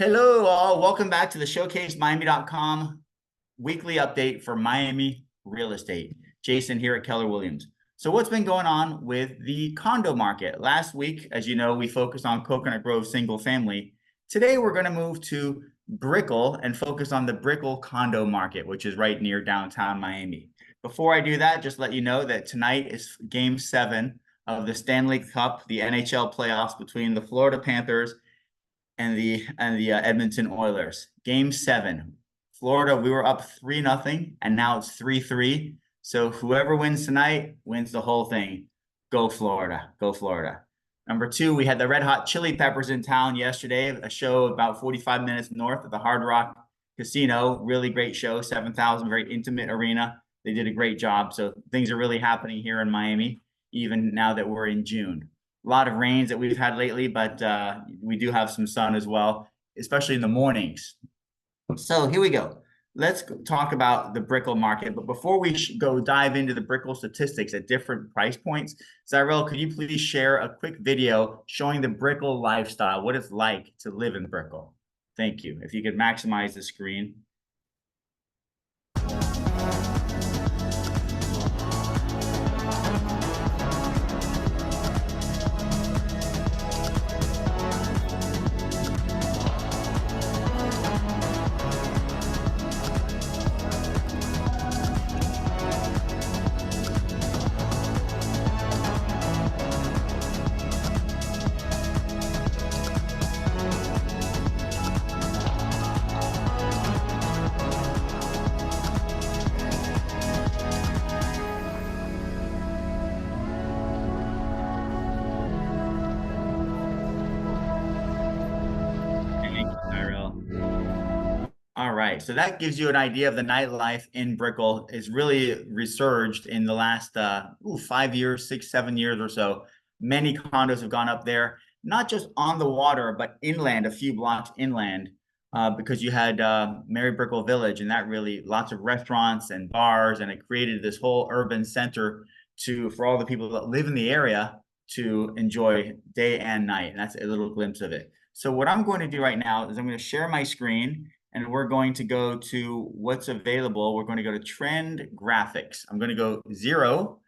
Hello, all. Welcome back to the ShowcaseMiami.com weekly update for Miami real estate. Jason here at Keller Williams. So what's been going on with the condo market? Last week, as you know, we focused on Coconut Grove single family. Today, we're going to move to Brickell and focus on the Brickell condo market, which is right near downtown Miami. Before I do that, just let you know that tonight is Game 7 of the Stanley Cup, the NHL playoffs between the Florida Panthers and the Edmonton Oilers. Game 7. Florida, we were up 3-0, and now it's 3-3. So whoever wins tonight wins the whole thing. Go Florida. Go Florida. Number 2, we had the Red Hot Chili Peppers in town yesterday, a show about 45 minutes north of the Hard Rock Casino. Really great show, 7,000, very intimate arena. They did a great job. So things are really happening here in Miami, even now that we're in June. A lot of rains that we've had lately, but we do have some sun as well, especially in the mornings. So here we go. Let's talk about the Brickell market. But before we go dive into the Brickell statistics at different price points, Zyrell, could you please share a quick video showing the Brickell lifestyle, what it's like to live in Brickell? Thank you. If you could maximize the screen. All right, so that gives you an idea of the nightlife in Brickell. It's really resurged in the last 5 years, 6, 7 years or so. Many condos have gone up there, not just on the water, but inland, a few blocks inland, because you had Mary Brickell Village, and that really lots of restaurants and bars, and it created this whole urban center for all the people that live in the area to enjoy day and night. And that's a little glimpse of it. So what I'm going to do right now is I'm going to share my screen, and we're going to go to what's available. We're going to go to trend graphics. I'm going to go 0.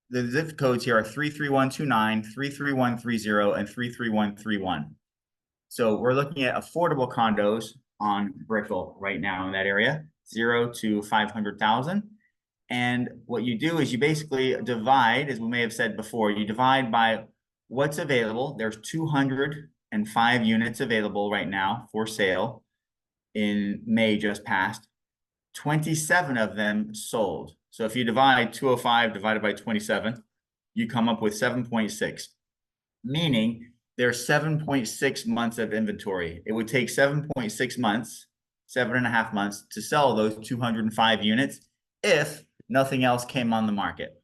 The zip codes here are 33129, 33130, and 33131. So we're looking at affordable condos on Brickell right now in that area, 0 to 500,000. And what you do is you basically divide, as we may have said before, you divide by what's available. There's 205 units available right now for sale. In May just passed, 27 of them sold. So if you divide 205 divided by 27, you come up with 7.6, meaning there's 7.6 months of inventory. It would take 7.6 months, 7.5 months to sell those 205 units if nothing else came on the market.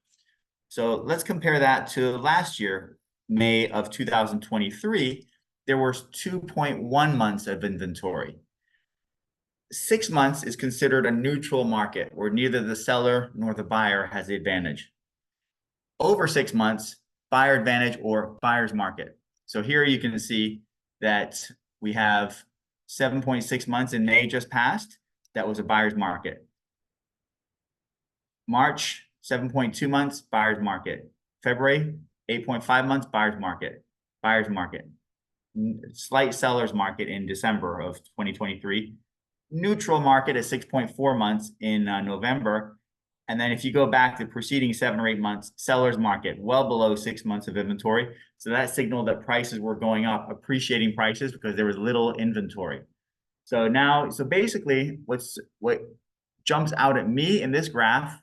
So let's compare that to last year, May of 2023, there was 2.1 months of inventory. 6 months is considered a neutral market where neither the seller nor the buyer has the advantage. Over 6 months, buyer advantage or buyer's market. So here you can see that we have 7.6 months in May just passed. That was a buyer's market. March, 7.2 months, buyer's market. February, 8.5 months, buyer's market. Buyer's market. Slight seller's market in December of 2023. Neutral market at 6.4 months in November. And then if you go back to the preceding 7 or 8 months, seller's market, well below 6 months of inventory. So that signaled that prices were going up, appreciating prices because there was little inventory. So now, so basically what jumps out at me in this graph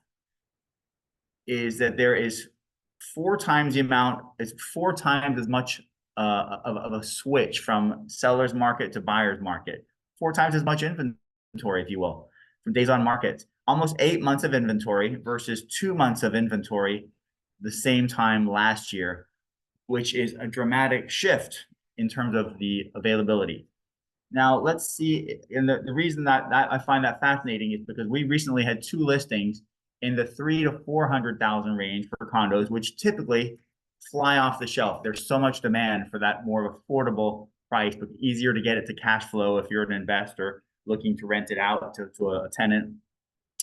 is that there is 4 times the amount, it's 4 times as much of a switch from seller's market to buyer's market. 4 times as much inventory, if you will, from days on market. Almost 8 months of inventory versus 2 months of inventory the same time last year, which is a dramatic shift in terms of the availability. Now, let's see, and the reason that I find that fascinating is because we recently had 2 listings in the 300,000 to 400,000 range for condos, which typically fly off the shelf. There's so much demand for that more affordable price, but easier to get it to cash flow if you're an investor looking to rent it out to a tenant.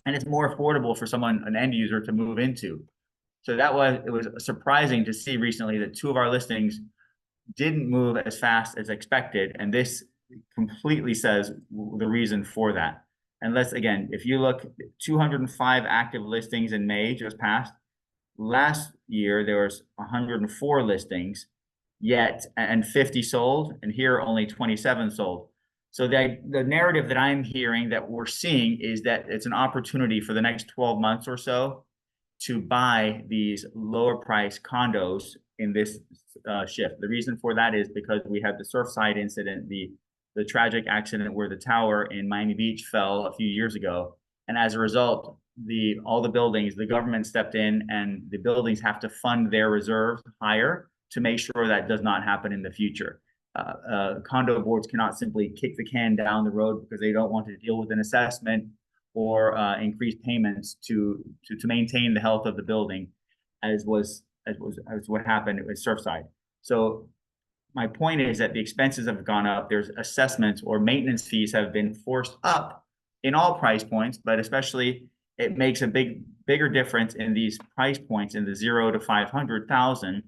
And it's more affordable for someone, an end user, to move into. So it was surprising to see recently that two of our listings didn't move as fast as expected. And this completely says the reason for that. And let's, again, if you look, 205 active listings in May just passed. Last year, there was 104 listings, yet, and 50 sold, and here only 27 sold. So the narrative that I'm hearing, that we're seeing, is that it's an opportunity for the next 12 months or so to buy these lower price condos in this shift. The reason for that is because we had the Surfside incident, the tragic accident where the tower in Miami Beach fell a few years ago. And as a result, all the buildings, the government stepped in, and the buildings have to fund their reserves higher to make sure that does not happen in the future. Condo boards cannot simply kick the can down the road because they don't want to deal with an assessment or increase payments to maintain the health of the building, as what happened with Surfside. So my point is that the expenses have gone up. There's assessments or maintenance fees have been forced up in all price points, but especially it makes a bigger difference in these price points in the 0 to 500,000.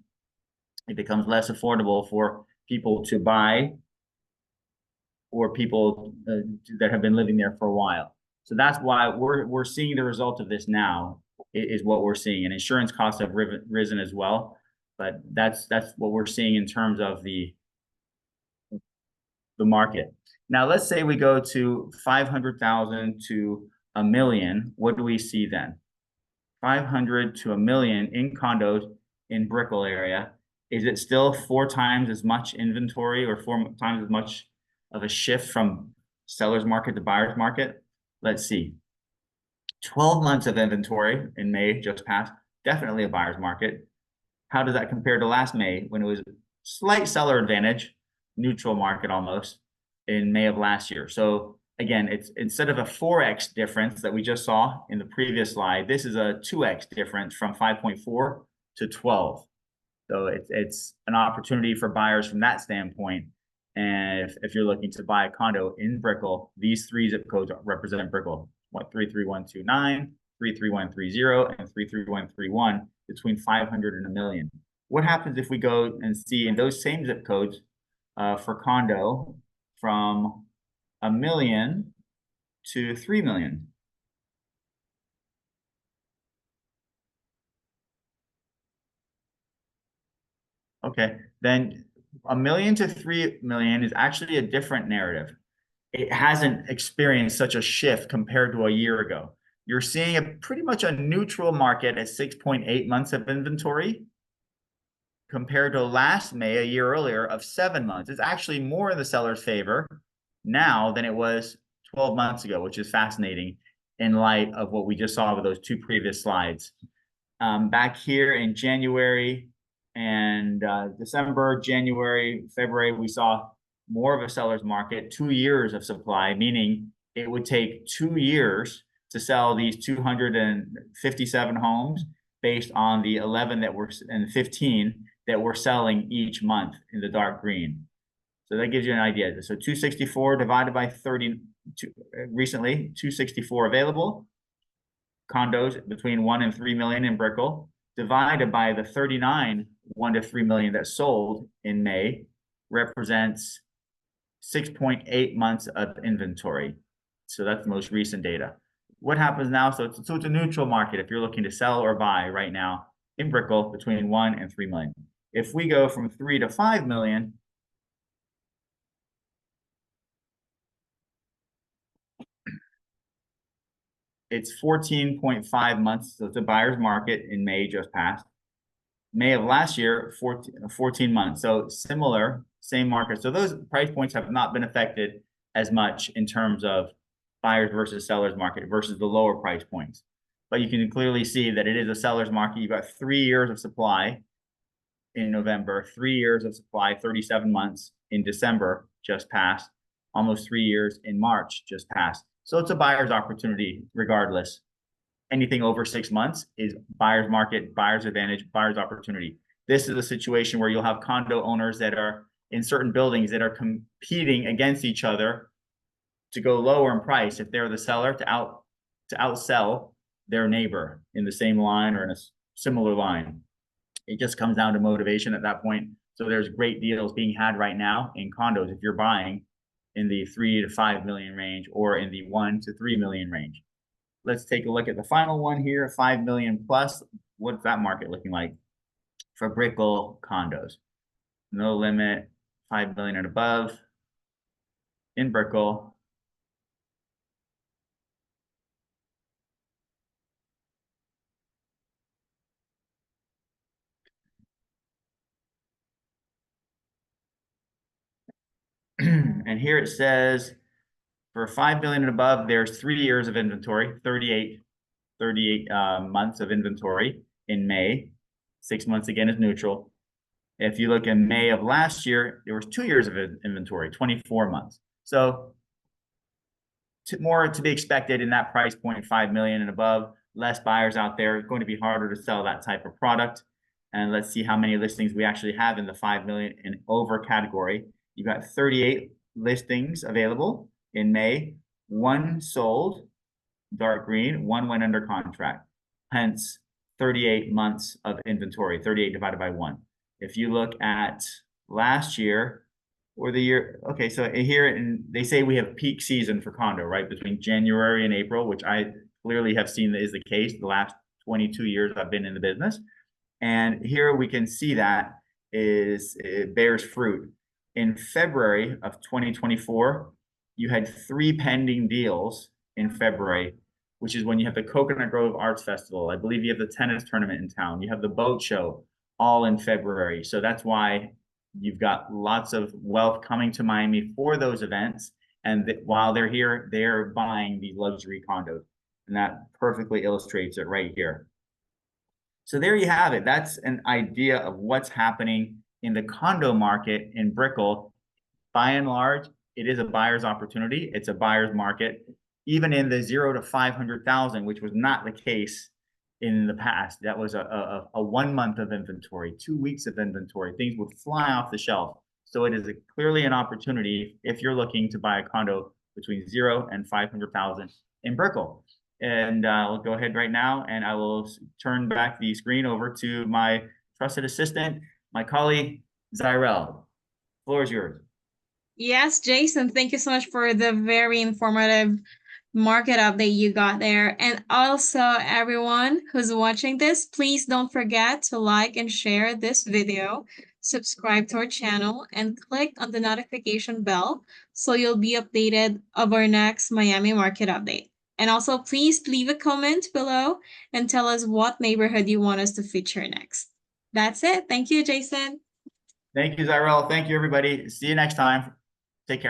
It becomes less affordable for people to buy, or people that have been living there for a while. So that's why we're seeing the result of this now, is what we're seeing. And insurance costs have risen as well, but that's what we're seeing in terms of the market. Now, let's say we go to 500,000 to a million. What do we see then? 500 to a million in condos in Brickell area. Is it still 4 times as much inventory, or 4 times as much of a shift from seller's market to buyer's market? Let's see. 12 months of inventory in May just passed, definitely a buyer's market. How does that compare to last May, when it was slight seller advantage, neutral market almost, in May of last year? So again, it's instead of a 4x difference that we just saw in the previous slide, this is a 2x difference from 5.4 to 12. So it's an opportunity for buyers from that standpoint. And if you're looking to buy a condo in Brickell, these 3 zip codes represent Brickell: 33129, 33130, and 33131, between 500 and a million. What happens if we go and see in those same zip codes for condo from a million to 3 million? Okay, then a million to 3 million is actually a different narrative. It hasn't experienced such a shift compared to a year ago. You're seeing a pretty much a neutral market at 6.8 months of inventory, compared to last May, a year earlier, of 7 months. It's actually more in the seller's favor now than it was 12 months ago, which is fascinating in light of what we just saw with those 2 previous slides. Back here in January and December, January, February, we saw more of a seller's market, 2 years of supply, meaning it would take 2 years to sell these 257 homes based on the 11 that were, and 15 that we're selling each month in the dark green. So that gives you an idea. So 264 divided by 30, recently 264 available condos between 1 and 3 million in Brickell, divided by the 39 1 to 3 million that sold in May, represents 6.8 months of inventory. So that's the most recent data. What happens now? So it's a neutral market if you're looking to sell or buy right now in Brickell between 1 and 3 million. If we go from 3 to 5 million, it's 14.5 months. So it's a buyer's market in May just passed. May of last year, 14 months. So similar, same market. So those price points have not been affected as much in terms of buyers versus sellers market versus the lower price points. But you can clearly see that it is a seller's market. You've got 3 years of supply in November, 3 years of supply, 37 months in December just passed, almost 3 years in March just passed. So it's a buyer's opportunity regardless. Anything over 6 months is buyer's market, buyer's advantage, buyer's opportunity. This is a situation where you'll have condo owners that are in certain buildings that are competing against each other to go lower in price if they're the seller to outsell their neighbor in the same line or in a similar line. It just comes down to motivation at that point. So there's great deals being had right now in condos if you're buying in the 3 to 5 million range or in the 1 to 3 million range. Let's take a look at the final one here, 5 million plus. What's that market looking like for Brickell condos? No limit, 5 million and above in Brickell. And here it says for 5 million and above, there's 3 years of inventory, 38 months of inventory in May. 6 months again is neutral. If you look in May of last year, there was 2 years of inventory, 24 months. So more to be expected in that price point, 5 million and above. Less buyers out there. It's going to be harder to sell that type of product. And let's see how many listings we actually have in the 5 million and over category. You've got 38 listings available in May. 1 sold, dark green, 1 went under contract. Hence 38 months of inventory, 38 divided by 1. If you look at last year or the year, okay, so here and they say we have peak season for condo, right? Between January and April, which I clearly have seen is the case the last 22 years I've been in the business. And here we can see that it bears fruit. In February of 2024, you had 3 pending deals in February, which is when you have the Coconut Grove Arts Festival. I believe you have the tennis tournament in town. You have the boat show all in February. So that's why you've got lots of wealth coming to Miami for those events. And while they're here, they're buying these luxury condos. And that perfectly illustrates it right here. So there you have it. That's an idea of what's happening in the condo market in Brickell. By and large, it is a buyer's opportunity. It's a buyer's market, even in the 0 to 500,000, which was not the case in the past. That was a 1 month of inventory, 2 weeks of inventory. Things would fly off the shelf. So it is clearly an opportunity if you're looking to buy a condo between 0 and 500,000 in Brickell. And I'll go ahead right now and I will turn back the screen over to my trusted assistant, my colleague, Zyrel. The floor is yours. Yes, Jason, thank you so much for the very informative market update you got there. And also, everyone who's watching this, please don't forget to like and share this video, subscribe to our channel, and click on the notification bell so you'll be updated of our next Miami market update. And also, please leave a comment below and tell us what neighborhood you want us to feature next. That's it. Thank you, Jason. Thank you, Zyrel. Thank you, everybody. See you next time.